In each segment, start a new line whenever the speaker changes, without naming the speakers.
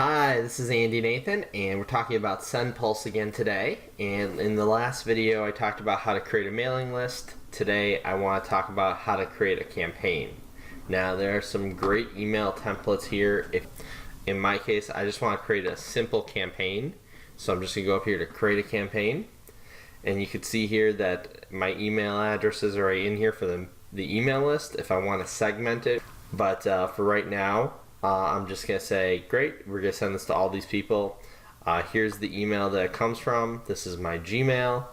Hi, this is Andy Nathan, and we're talking about SendPulse again today. And in the last video, I talked about how to create a mailing list. Today, I want to talk about how to create a campaign. Now, there are some great email templates here. In my case, I just want to create a simple campaign. So I'm just going to go up here to create a campaign. And you can see here that my email addresses are right in here for the email list if I want to segment it. But for right now, I'm just going to say, great, we're going to send this to all these people. Here's the email that it comes from. This is my Gmail.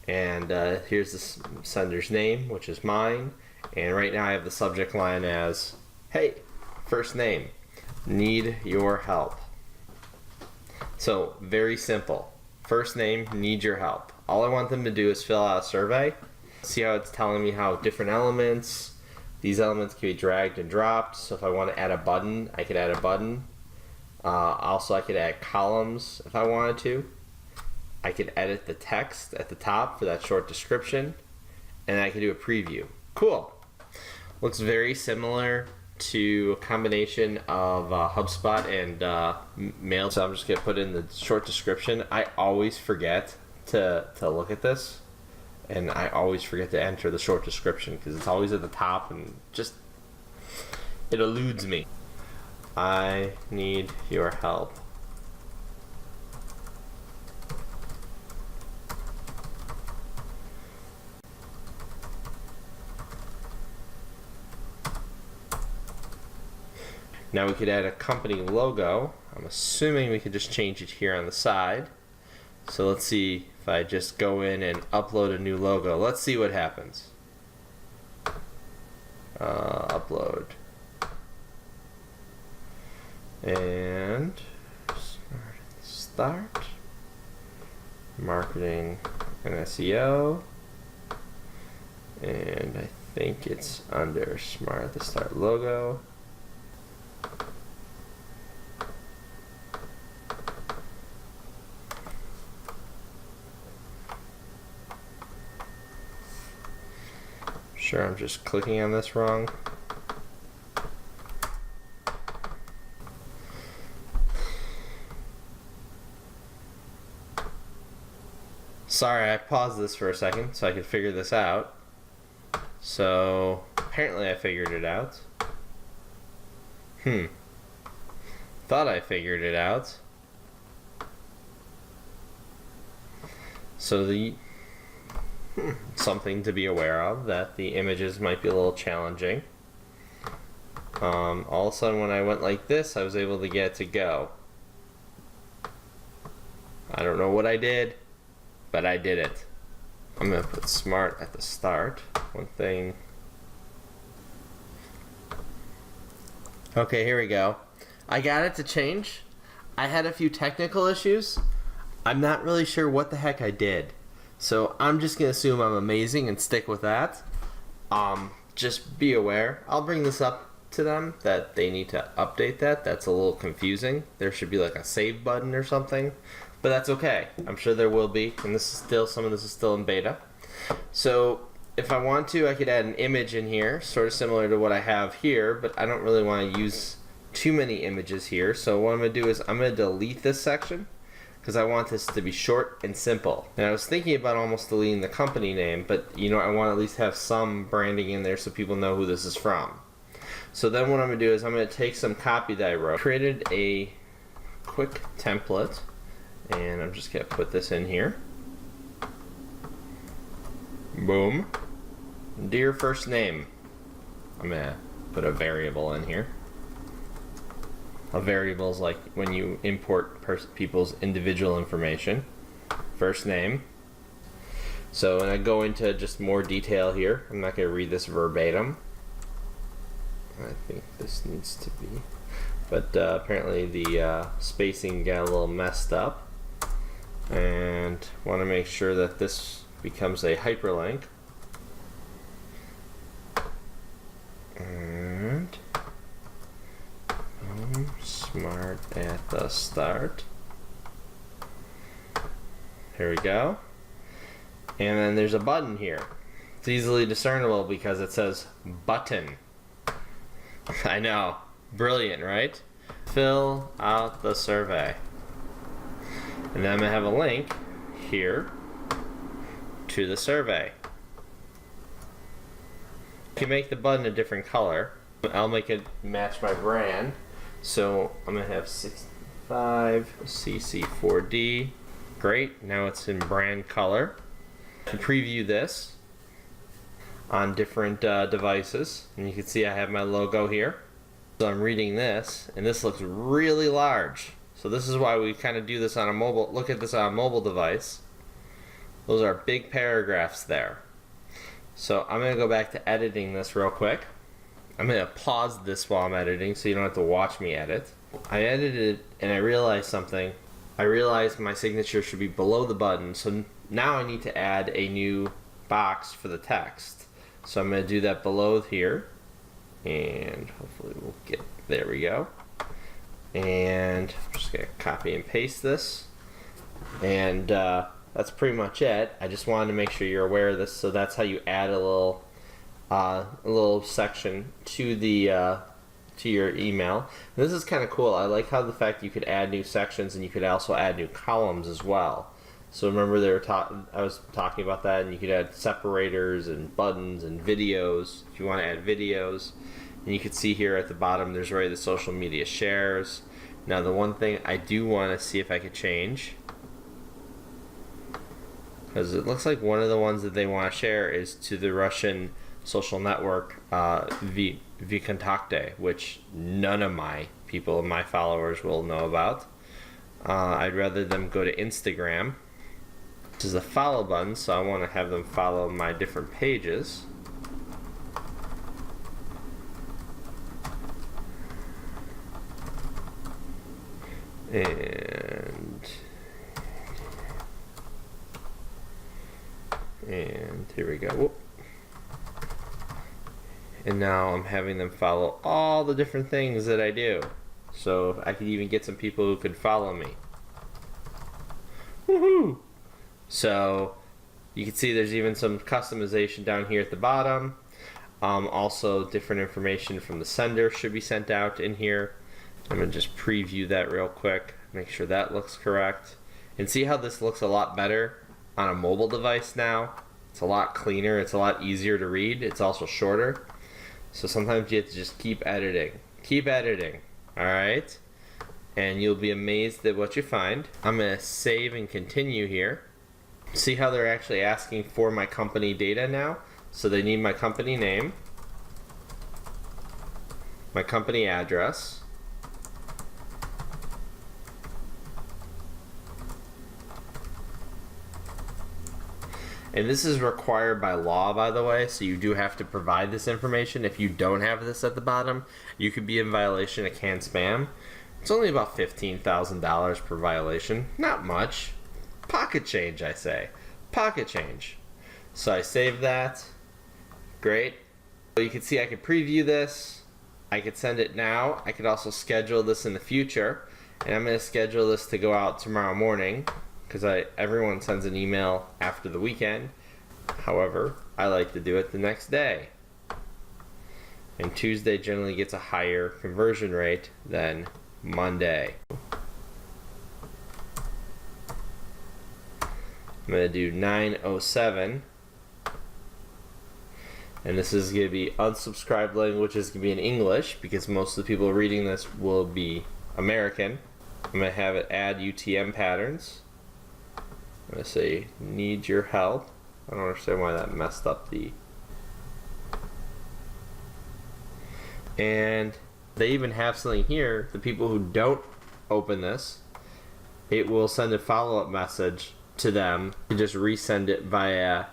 And here's the sender's name, which is mine. And right now I have the subject line as, hey, first name, need your help. So very simple. First name, need your help. All I want them to do is fill out a survey. See how it's telling me how different elements, these elements can be dragged and dropped. So if I want to add a button, I could add a button. Also, I could add columns if I wanted to. I could edit the text at the top for that short description. And I could do a preview. Cool. Looks very similar to a combination of HubSpot and Mail. So I'm just going to put in the short description. I always forget to look at this. And I always forget to enter the short description because it's always at the top and just, it eludes me. I need your help. Now we could add a company logo. I'm assuming we could just change it here on the side. So let's see if I just go in and upload a new logo. Let's see what happens. Upload. And start. Marketing and SEO. And I think it's under Smart at the Start logo. Sure, I'm just clicking on this wrong. Sorry, I paused this for a second so I could figure this out. So, apparently I figured it out. Thought I figured it out. So something to be aware of, that the images might be a little challenging. All of a sudden when I went like this, I was able to get it to go. I don't know what I did, but I did it. I'm going to put Smart at the start. One thing. Okay, here we go. I got it to change. I had a few technical issues. I'm not really sure what the heck I did. So I'm just going to assume I'm amazing and stick with that. Just be aware. I'll bring this up to them that they need to update that. That's a little confusing. There should be like a save button or something. But that's okay. I'm sure there will be. And this is still, some of this is still in beta. So if I want to, I could add an image in here, sort of similar to what I have here. But I don't really want to use too many images here. So what I'm going to do is I'm going to delete this section, because I want this to be short and simple. And I was thinking about almost deleting the company name, but you know, I want to at least have some branding in there so people know who this is from. So then what I'm going to do is I'm going to take some copy that I wrote, created a quick template, and I'm just going to put this in here. Boom. Dear first name. I'm going to put a variable in here. A variable is like when you import people's individual information. First name. So, and I go into just more detail here. I'm not going to read this verbatim. I think this needs to be. But apparently the spacing got a little messed up. And want to make sure that this becomes a hyperlink. And Smart at the start. Here we go. And then there's a button here. It's easily discernible because it says button. I know. Brilliant, right? fill out the survey. And then I'm going to have a link here to the survey. You can make the button a different color. I'll make it match my brand. So I'm going to have 65 CC4D. Great, now it's in brand color. To preview this on different devices, and you can see I have my logo here. So I'm reading this, and this looks really large. So this is why we kind of do this on a mobile. Look at this on a mobile device. Those are big paragraphs there. So I'm going to go back to editing this real quick. I'm going to pause this while I'm editing so you don't have to watch me edit. I edited it and I realized something. I realized my signature should be below the button, so now I need to add a new box for the text. So I'm going to do that below here, and hopefully we'll get, there we go. And I'm just going to copy and paste this, and that's pretty much it. I just wanted to make sure you're aware of this, so that's how you add a little section to the to your email. And this is kind of cool. I like how the fact you could add new sections and you could also add new columns as well. So remember I was talking about that, and you could add separators and buttons and videos if you want to add videos. And you can see here at the bottom there's already the social media shares. Now the one thing I do want to see if I could change, because it looks like one of the ones that they want to share is to the Russian social network Vkontakte, which none of my people, my followers, will know about. I'd rather them go to Instagram. This is a follow button, so I want to have them follow my different pages. And here we go. Whoop. And now I'm having them follow all the different things that I do. So I could even get some people who could follow me. Woohoo! So you can see there's even some customization down here at the bottom. Also different information from the sender should be sent out in here. I'm going to just preview that real quick, make sure that looks correct. And see how this looks a lot better on a mobile device now? It's a lot cleaner, it's a lot easier to read, it's also shorter. So sometimes you have to just keep editing. Keep editing, alright? And you'll be amazed at what you find. I'm going to save and continue here. See how they're actually asking for my company data now? So they need my company name, my company address, and this is required by law, by the way, so you do have to provide this information. If you don't have this at the bottom, you could be in violation of CAN spam. It's only about $15,000 per violation. Not much. Pocket change, I say. Pocket change. So I save that. Great. So you can see I could preview this. I could send it now. I could also schedule this in the future. And I'm going to schedule this to go out tomorrow morning, because everyone sends an email after the weekend. However, I like to do it the next day. And Tuesday generally gets a higher conversion rate than Monday. I'm going to do 907. And this is going to be unsubscribed language is going to be in English, because most of the people reading this will be American. I'm going to have it add UTM patterns. I'm going to say, need your help. I don't understand why that messed up the... And they even have something here, the people who don't open this, it will send a follow-up message to them. You just resend it via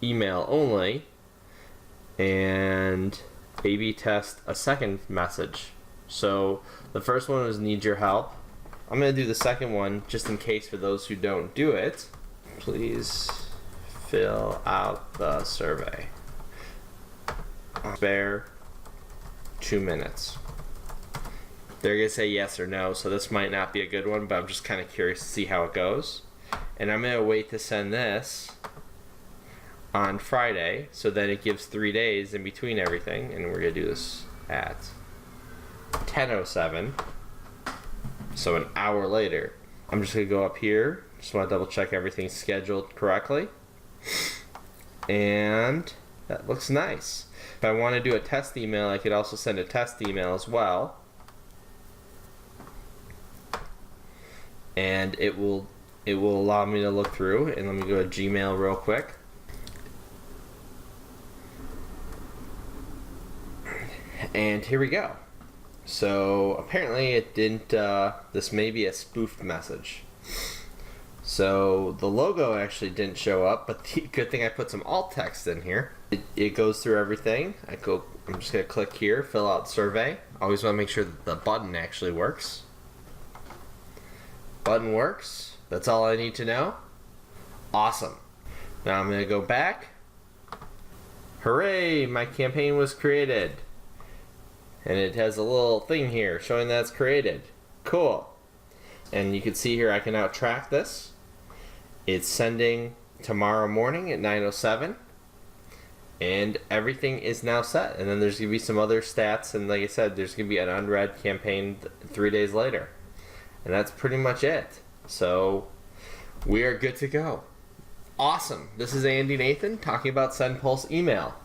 email only, and A/B test a second message. So the first one was need your help. I'm going to do the second one just in case for those who don't do it. Please fill out the survey. Spare 2 minutes. They're going to say yes or no, so this might not be a good one, but I'm just kind of curious to see how it goes. And I'm going to wait to send this on Friday, so then it gives 3 days in between everything, and we're going to do this at 10:07. So an hour later. I'm just going to go up here. Just want to double check everything's scheduled correctly. And that looks nice. If I want to do a test email, I could also send a test email as well. And it will allow me to look through. And let me go to Gmail real quick. And here we go. So apparently it didn't, this may be a spoofed message. So the logo actually didn't show up, but the good thing I put some alt text in here. It goes through everything. I'm just gonna click here, fill out survey. Always wanna make sure that the button actually works. Button works. That's all I need to know. Awesome. Now I'm gonna go back. Hooray, my campaign was created. And it has a little thing here showing that it's created. Cool. And you can see here I can now track this. It's sending tomorrow morning at 9:07. And everything is now set. And then there's going to be some other stats. And like I said, there's going to be an unread campaign 3 days later. And that's pretty much it. So we are good to go. Awesome. This is Andy Nathan talking about SendPulse email.